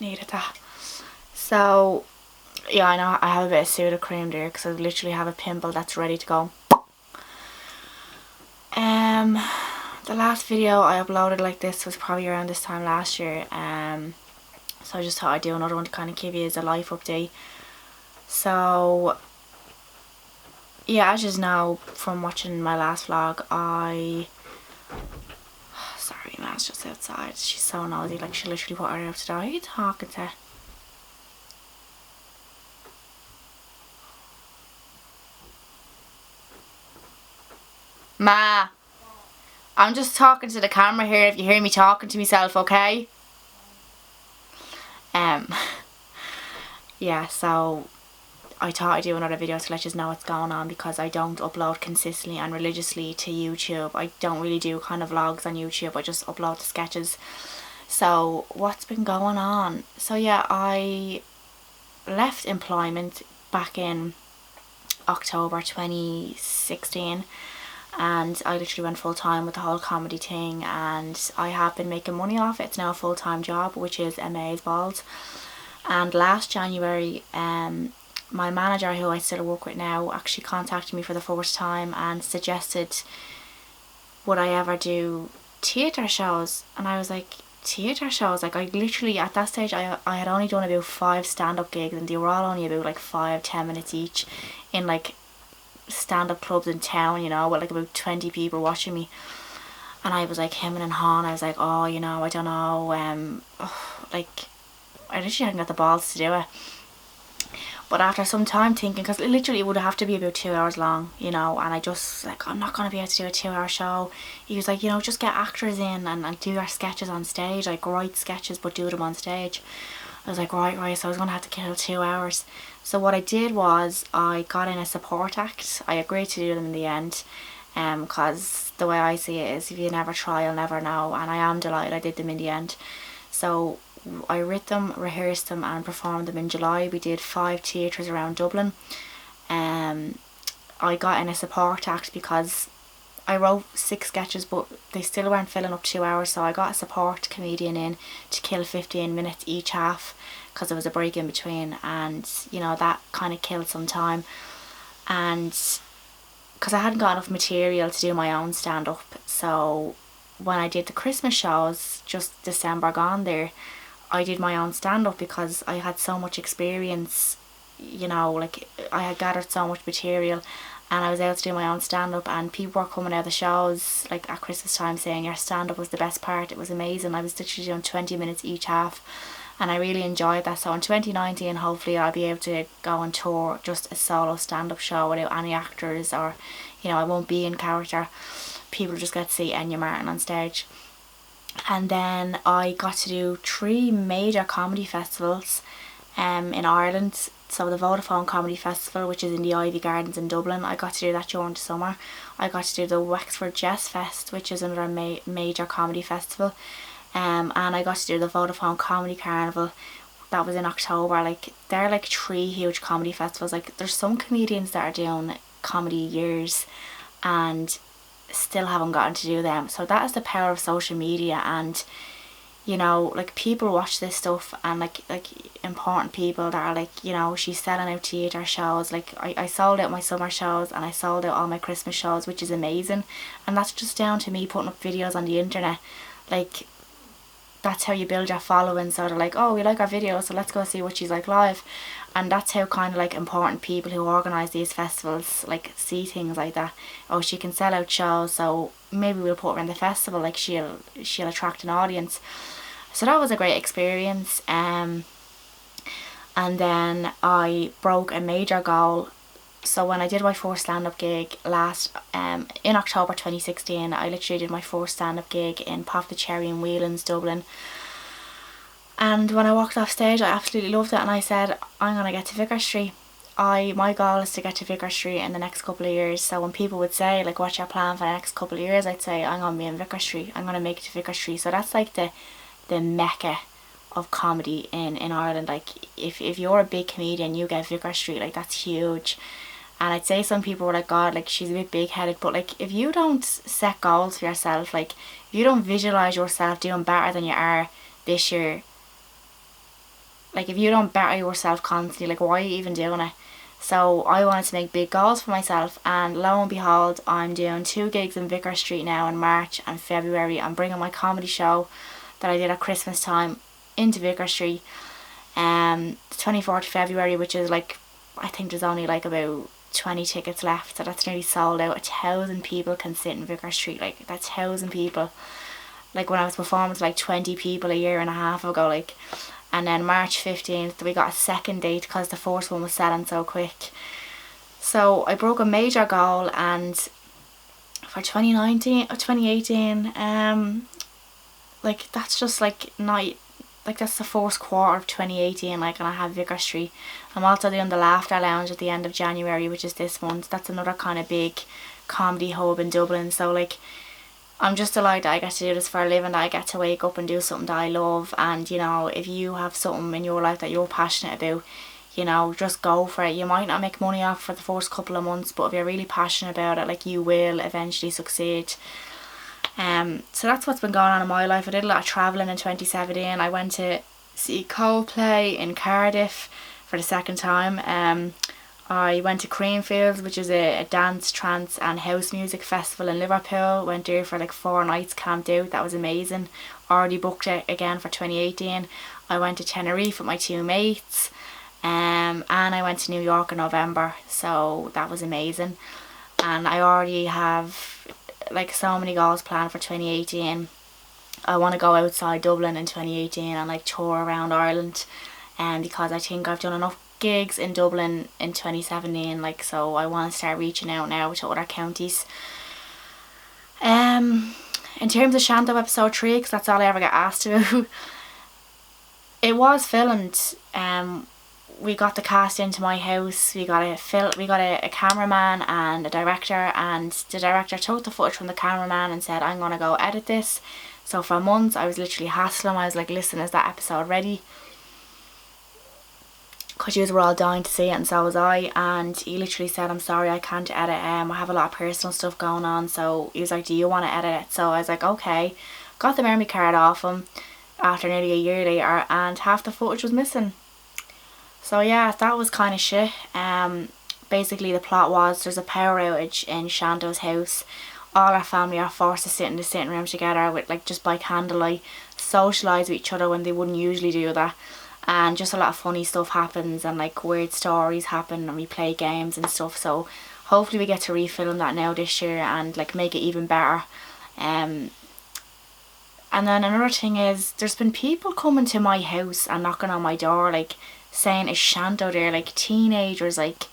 needed that. So yeah, I know I have a bit of Sudocrem there because I literally have a pimple that's ready to go. The last video I uploaded like this was probably around this time last year. So I just thought I'd do another one to kind of give you as a life update. So yeah, as you know from watching my last vlog, sorry, Ma's just outside. She's so nosy, like she literally put her out to die. Who are you talking to? Ma, I'm just talking to the camera here if you hear me talking to myself, okay? Yeah, so I thought I'd do another video to let you know what's going on, because I don't upload consistently and religiously to YouTube. I don't really do kind of vlogs on YouTube, I just upload the sketches. So what's been going on? So yeah, I left employment back in October 2016, and I literally went full time with the whole comedy thing, and I have been making money off it. It's now a full-time job, which is amazeballs. And last January, my manager, who I still work with now, actually contacted me for the first time and suggested would I ever do theatre shows. And I was like, theatre shows? Like, I literally at that stage I had only done about 5 stand-up gigs, and they were all only about like 5-10 minutes each in like stand-up clubs in town, you know, with like about 20 people watching me. And I was like hemming and hawing. I was like, oh, you know, I don't know, like I literally hadn't got the balls to do it. But after some time thinking, because literally it would have to be about 2 hours long, you know, and I just like, I'm not going to be able to do a 2-hour show. He was like, you know, just get actors in and do your sketches on stage, like write sketches but do them on stage. I was like, right, so I was going to have to kill 2 hours. So what I did was I got in a support act. I agreed to do them in the end, because the way I see it is, if you never try you'll never know, and I am delighted I did them in the end. So I wrote them, rehearsed them and performed them in July. We did 5 theatres around Dublin. I got in a support act because I wrote 6 sketches but they still weren't filling up 2 hours, so I got a support comedian in to kill 15 minutes each half, because there was a break in between, and you know, that kind of killed some time. And because I hadn't got enough material to do my own stand-up, so when I did the Christmas shows, just December gone there, I did my own stand-up because I had so much experience, you know, like I had gathered so much material, and I was able to do my own stand-up, and people were coming out of the shows like at Christmas time saying your stand-up was the best part. It was amazing. I was literally doing 20 minutes each half, and I really enjoyed that. So in 2019 hopefully I'll be able to go on tour just a solo stand-up show without any actors, or you know, I won't be in character. People just get to see Enya Martin on stage. And then I got to do 3 major comedy festivals in Ireland. So the Vodafone Comedy Festival, which is in the Ivy Gardens in Dublin, I got to do that during the summer. I got to do the Wexford Jazz Fest, which is another major comedy festival, and I got to do the Vodafone Comedy Carnival. That was in October. Like, they're like 3 huge comedy festivals. Like, there's some comedians that are doing comedy years and still haven't gotten to do them. So that is the power of social media. And you know, like, people watch this stuff, and like important people that are like, you know, she's selling out theatre shows. Like I sold out my summer shows and I sold out all my Christmas shows, which is amazing. And that's just down to me putting up videos on the internet. Like, that's how you build your following. So they're like, oh, we like our video, so let's go see what she's like live. And that's how kind of like important people who organise these festivals like see things like that. Oh, she can sell out shows, so maybe we'll put her in the festival, like she'll attract an audience. So that was a great experience. And then I broke a major goal. So when I did my first stand-up gig in October 2016, I literally did my first stand-up gig in Pop the Cherry in Whelan's, Dublin. And when I walked off stage, I absolutely loved it, and I said, I'm going to get to Vicar Street. My goal is to get to Vicar Street in the next couple of years. So when people would say, like, what's your plan for the next couple of years, I'd say, I'm going to be in Vicar Street. I'm going to make it to Vicar Street. So that's like the mecca of comedy in Ireland. Like, if you're a big comedian, you get Vicar Street. Like, that's huge. And I'd say some people were like, God, like, she's a bit big-headed. But, like, if you don't set goals for yourself, like, if you don't visualise yourself doing better than you are this year, like if you don't better yourself constantly, like why are you even doing it? So I wanted to make big goals for myself, and lo and behold, I'm doing 2 gigs in Vicar Street now in March and February. I'm bringing my comedy show that I did at Christmas time into Vicar Street, the 24th of February, which is like, I think there's only like about 20 tickets left, so that's nearly sold out. 1,000 people can sit in Vicar Street, like that's 1,000 people. Like when I was performing to like 20 people a year and a half ago, like. And then March 15th we got a second date because the first one was selling so quick. So I broke a major goal, and for 2019 or 2018, like that's just like not, like that's the first quarter of 2018, like, and I have Vicar Street. I'm also doing the Laughter Lounge at the end of January, which is this month. That's another kind of big comedy hub in Dublin. So like, I'm just delighted I get to do this for a living, that I get to wake up and do something that I love. And you know, if you have something in your life that you're passionate about, you know, just go for it. You might not make money off for the first couple of months, but if you're really passionate about it, like, you will eventually succeed. So that's what's been going on in my life. I did a lot of travelling in 2017. I went to see Coldplay in Cardiff for the second time. I went to Creamfields, which is a dance, trance and house music festival in Liverpool. Went there for like 4 nights, camped out. That was amazing. Already booked it again for 2018. I went to Tenerife with my 2 mates. And I went to New York in November. So that was amazing. And I already have like so many goals planned for 2018. I want to go outside Dublin in 2018 and like tour around Ireland. Because I think I've done enough gigs in Dublin in 2017, like, so I want to start reaching out now to other counties. In terms of Shanto episode 3, because that's all I ever get asked about, it was filmed. We got the cast into my house. We got a cameraman and a director, and the director took the footage from the cameraman and said, I'm gonna go edit this. So for months I was literally hassling him. I was like, listen, is that episode ready? Because you were all dying to see it, and so was I. And he literally said, I'm sorry, I can't edit. I have a lot of personal stuff going on. So he was like, do you want to edit it? So I was like, okay. Got the memory card off him after nearly a year later, and half the footage was missing. So yeah, that was kind of shit. Basically the plot was, there's a power outage in Shanto's house. All our family are forced to sit in the sitting room together with, like, just by candlelight, socialise with each other when they wouldn't usually do that. And just a lot of funny stuff happens, and like weird stories happen, and we play games and stuff. So hopefully we get to refilm that now this year and like make it even better. And then another thing is, there's been people coming to my house and knocking on my door, like saying, is Shanto there? Like teenagers, like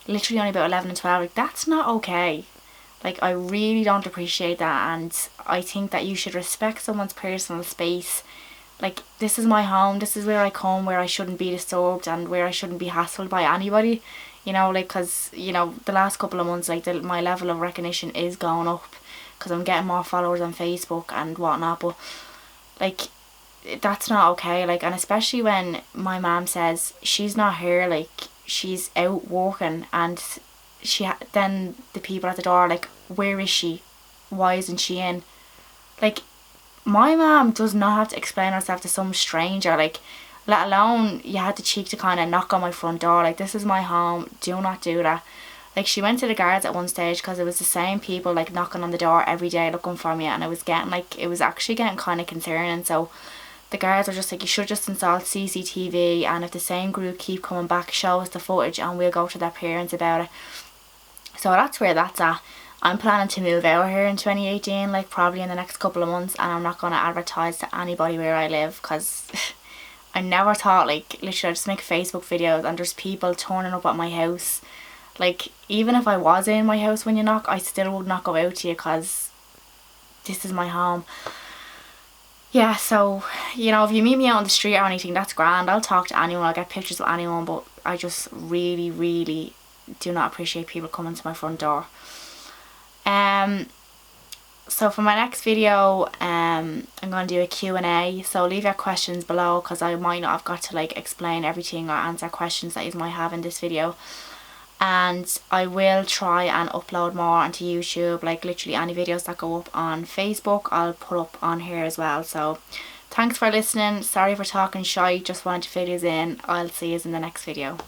literally only about 11 and 12. Like, that's not okay. Like, I really don't appreciate that, and I think that you should respect someone's personal space. Like, this is my home, this is where I come, where I shouldn't be disturbed and where I shouldn't be hassled by anybody, you know, like, because, you know, the last couple of months, like, my level of recognition is going up because I'm getting more followers on Facebook and whatnot, but, like, that's not okay, like, and especially when my mum says she's not here, like, she's out working, and then the people at the door are like, where is she? Why isn't she in? Like, my mum does not have to explain herself to some stranger, like, let alone you had the cheek to kind of knock on my front door. Like, this is my home, do not do that. Like, she went to the guards at one stage because it was the same people, like, knocking on the door every day looking for me, and it was getting, like, it was actually getting kind of concerning. So the guards were just like, you should just install CCTV, and if the same group keep coming back, show us the footage and we'll go to their parents about it. So that's where that's at. I'm planning to move out here in 2018, like probably in the next couple of months, and I'm not going to advertise to anybody where I live, because I never thought, like, literally I just make Facebook videos and there's people turning up at my house. Like, even if I was in my house when you knock, I still would not go out to you because this is my home. Yeah, so, you know, if you meet me out on the street or anything, that's grand. I'll talk to anyone, I'll get pictures of anyone, but I just really, really do not appreciate people coming to my front door. So for my next video, I'm going to do a Q&A, so leave your questions below, because I might not have got to, like, explain everything or answer questions that you might have in this video. And I will try and upload more onto YouTube, like literally any videos that go up on Facebook I'll put up on here as well. So Thanks for listening. Sorry for talking shy, just wanted to fill you in. I'll see you in the next video.